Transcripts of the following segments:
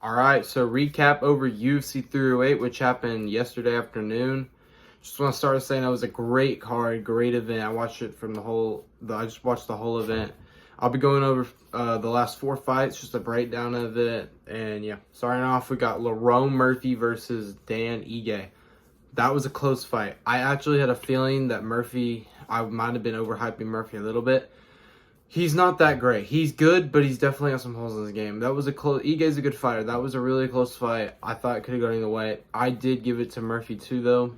All right, so recap over UFC 308, which happened yesterday afternoon. Just want to start saying that was a great card, great event. I watched it from I just watched the whole event. I'll be going over the last 4 fights, just a breakdown of it. And yeah, starting off, we got Lerone Murphy versus Dan Ige. That was a close fight. I actually had a feeling that I might have been overhyping Murphy a little bit. He's not that great. He's good, but he's definitely got some holes in his game. That was Ige's a good fighter. That was a really close fight. I thought it could have gone either way. I did give it to Murphy too, though.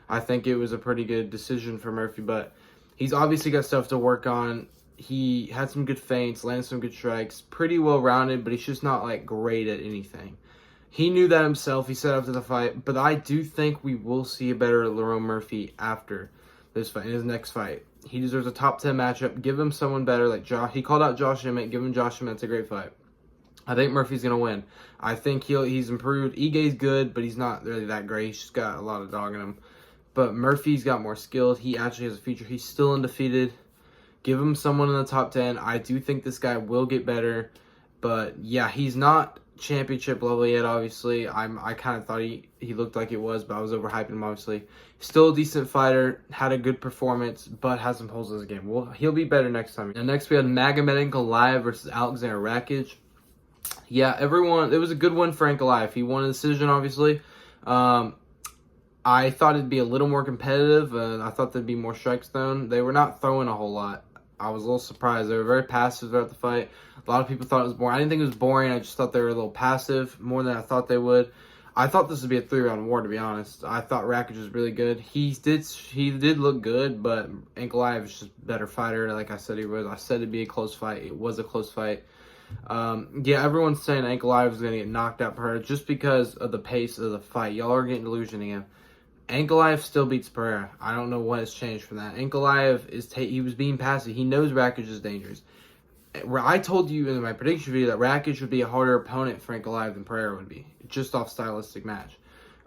I think it was a pretty good decision for Murphy, but he's obviously got stuff to work on. He had some good feints, landed some good strikes, pretty well rounded, but he's just not like great at anything. He knew that himself. He said after the fight, but I do think we will see a better Lerone Murphy after this fight, in his next fight. He deserves a top 10 matchup. Give him someone better like Josh. He called out Josh Emmett. Give him Josh Emmett. It's a great fight. I think Murphy's going to win. I think he's improved. Ige's good, but he's not really that great. He's just got a lot of dog in him. But Murphy's got more skill. He actually has a future. He's still undefeated. Give him someone in the top 10. I do think this guy will get better. But yeah, he's not championship level yet, obviously. I kind of thought he looked like it was, but I was overhyping him, obviously. Still a decent fighter, had a good performance, but has some holes in his game. Well, he'll be better next time. And next we had Magomed Ankalaev versus Alexander Rakic. Yeah, it was a good win for Ankalaev. He won a decision, obviously. I thought it'd be a little more competitive. I thought there'd be more strikes thrown. They were not throwing a whole lot. I was a little surprised. They were very passive throughout the fight. A lot of people thought it was boring. I didn't think it was boring. I just thought they were a little passive, more than I thought they would. I thought this would be a 3-round war, to be honest. I thought Rakic was really good. He did look good, but Ankalaev is just a better fighter, like I said he was. I said it'd be a close fight. It was a close fight. Yeah, everyone's saying Ankalaev is going to get knocked out per just because of the pace of the fight. Y'all are getting delusion again. Ankalaev still beats Pereira. I don't know what has changed from that. Ankalaev he was being passive. He knows Rakic is dangerous. I told you in my prediction video that Rakic would be a harder opponent for Ankalaev than Pereira would be, just off stylistic match.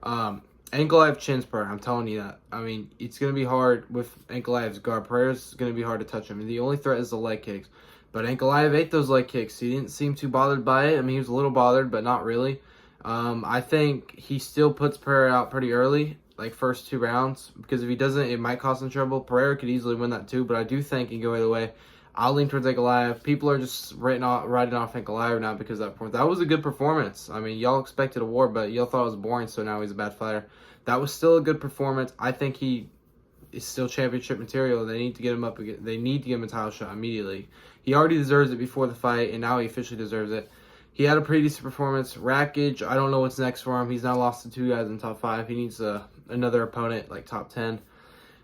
Ankalaev chins Pereira. I'm telling you that. I mean, it's going to be hard with Ankalaev's guard. Pereira's going to be hard to touch him. And the only threat is the leg kicks. But Ankalaev ate those leg kicks. He didn't seem too bothered by it. I mean, he was a little bothered, but not really. I think he still puts Pereira out pretty early, like first 2 rounds, because if he doesn't, it might cause him trouble. Pereira could easily win that too, but I do think he can go either way. I'll lean towards Ankalaev. People are just writing off Ankalaev now because of that performance. That was a good performance. I mean, y'all expected a war, but y'all thought it was boring, so now he's a bad fighter. That was still a good performance. I think he is still championship material. They need to get him up again. They need to give him a title shot immediately. He already deserves it before the fight, and now he officially deserves it. He had a pretty decent performance. Rakic, I don't know what's next for him. He's now lost to 2 guys in top 5. He needs another opponent, like top 10.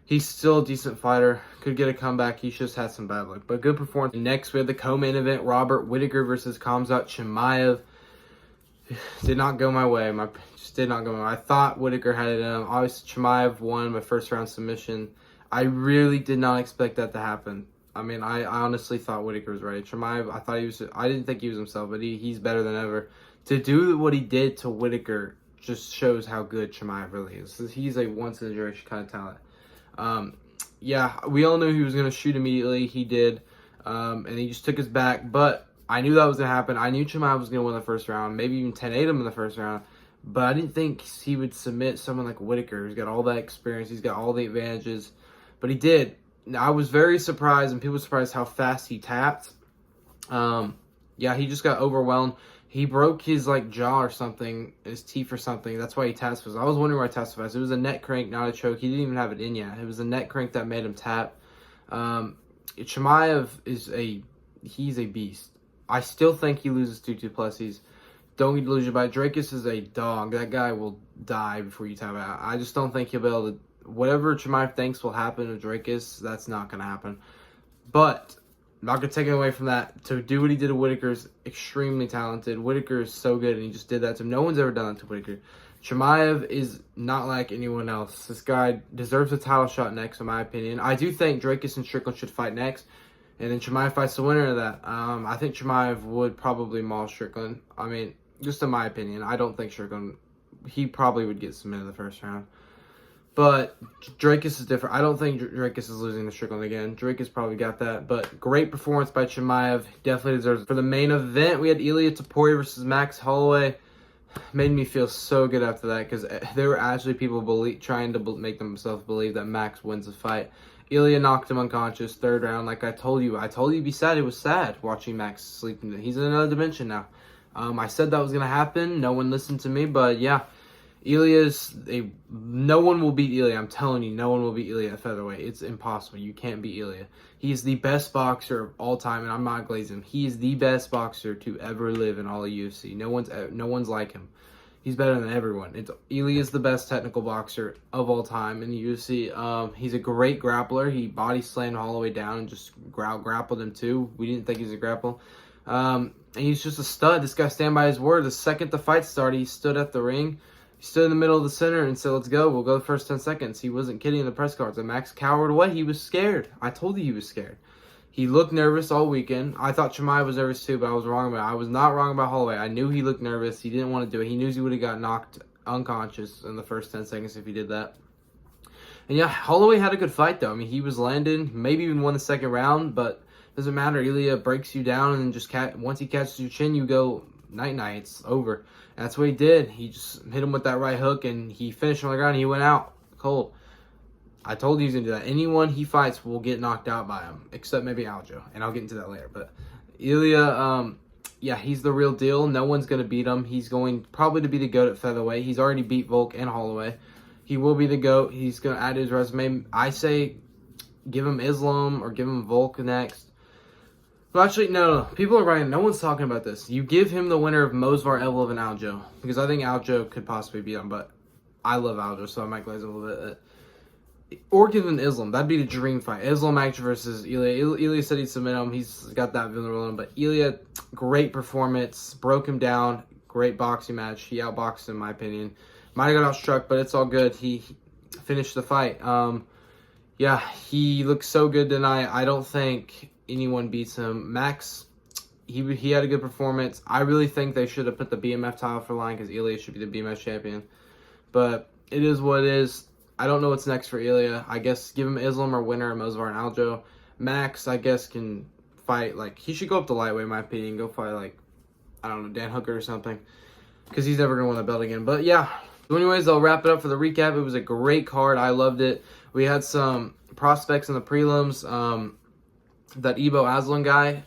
He's still a decent fighter. Could get a comeback. He's just had some bad luck. But good performance. Next, we have the co-main event. Robert Whittaker versus Khamzat Chimaev. Did not go my way. Just did not go my way. I thought Whittaker had it. Obviously, Chimaev won my first round submission. I really did not expect that to happen. I mean, I honestly thought Whittaker was ready. Chimaev, I didn't think he was himself, but he's better than ever. To do what he did to Whittaker just shows how good Chimaev really is. He's a once-in-a-generation kind of talent. Yeah, we all knew he was going to shoot immediately. He did, and he just took his back. But I knew that was going to happen. I knew Chimaev was going to win the first round, maybe even 10-8 him in the first round. But I didn't think he would submit someone like Whittaker. He's got all that experience. He's got all the advantages. But he did. I was very surprised, and people were surprised how fast he tapped. Yeah, he just got overwhelmed. He broke his jaw or something, his teeth or something. That's why he tapped fast. I was wondering why he tapped fast. It was a neck crank, not a choke. He didn't even have it in yet. It was a neck crank that made him tap. Chimaev he's a beast. I still think he loses to Duplessis. Don't get delusioned by it. Drakus is a dog. That guy will die before you tap out. I just don't think he'll be able to. Whatever Chimaev thinks will happen with Drakus, that's not going to happen. But I'm not going to take it away from that. To do what he did to Whittaker is extremely talented. Whittaker is so good, and he just did that to him. No one's ever done that to Whittaker. Chimaev is not like anyone else. This guy deserves a title shot next, in my opinion. I do think Drakus and Strickland should fight next, and then Chimaev fights the winner of that. I think Chimaev would probably maul Strickland. I mean, just in my opinion. I don't think Strickland, he probably would get submitted in the first round. But Drakus is different. I don't think Drakus is losing to Strickland again. Drakus probably got that. But great performance by Chimaev. Definitely deserves it. For the main event, we had Ilia Topuria versus Max Holloway. Made me feel so good after that because there were actually people trying to make themselves believe that Max wins the fight. Ilia knocked him unconscious, third round. Like I told you be sad. It was sad watching Max sleep. He's in another dimension now. I said that was going to happen. No one listened to me, but yeah. No one will beat Ilia. I'm telling you, no one will beat Ilia at featherweight. It's impossible. You can't beat Ilia. He's the best boxer of all time, and I'm not glazing him. He is the best boxer to ever live in all of UFC. No one's like him. He's better than everyone. Ilia is the best technical boxer of all time in the UFC. He's a great grappler. He body slammed Holloway down and just grappled him too. We didn't think he was a grapple. And he's just a stud. This guy stand by his word. The second the fight started, he stood at the ring. He stood in the middle of the center and said, let's go. We'll go the first 10 seconds. He wasn't kidding in the press cards. And Max cowered away. He was scared. I told you he was scared. He looked nervous all weekend. I thought Chimaev was nervous too, but I was wrong about it. I was not wrong about Holloway. I knew he looked nervous. He didn't want to do it. He knew he would have got knocked unconscious in the first 10 seconds if he did that. And yeah, Holloway had a good fight though. I mean, he was landing, maybe even won the second round, but it doesn't matter. Ilia breaks you down and just once he catches your chin, you go night-night. It's over. And that's what he did. He just hit him with that right hook and he finished on the ground. And he went out cold. I told you he's going to do that. Anyone he fights will get knocked out by him, except maybe Aljo. And I'll get into that later. But Ilia, yeah, he's the real deal. No one's going to beat him. He's going probably to be the GOAT at featherweight. He's already beat Volk and Holloway. He will be the GOAT. He's going to add to his resume. I say give him Islam or give him Volk next. Well, actually, no. People are writing. No one's talking about this. You give him the winner of Mosvar, Evlov, and Aljo. Because I think Aljo could possibly beat him. But I love Aljo, so I might glaze a little bit. Or give him Islam. That'd be the dream fight. Islam actually versus Ilia. Ilia said he'd submit him. He's got that vulnerable in him. But Ilia, great performance. Broke him down. Great boxing match. He outboxed him, in my opinion. Might have got outstruck, but it's all good. He finished the fight. Yeah, he looks so good tonight. I don't think anyone beats him. Max, he had a good performance. I really think they should have put the BMF title for line because Ilia should be the BMF champion. But it is what it is. I don't know what's next for Ilia. I guess give him Islam or winner of Mosvar and Aljo. Max, I guess, can fight. Like, he should go up to lightweight, in my opinion. Go fight, like, I don't know, Dan Hooker or something. Because he's never going to win the belt again. But, yeah. So, anyways, I'll wrap it up for the recap. It was a great card. I loved it. We had some prospects in the prelims. That Ibo Aslan guy,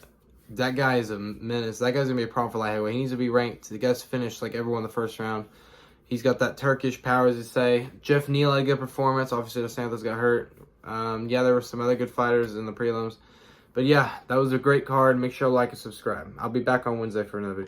that guy is a menace. That guy's going to be a problem for light heavyweight. He needs to be ranked. The guy's finished like everyone in the first round. He's got that Turkish power, as you say. Jeff Neal had a good performance. Obviously, the Santos got hurt. Yeah, there were some other good fighters in the prelims. But yeah, that was a great card. Make sure to like and subscribe. I'll be back on Wednesday for another video.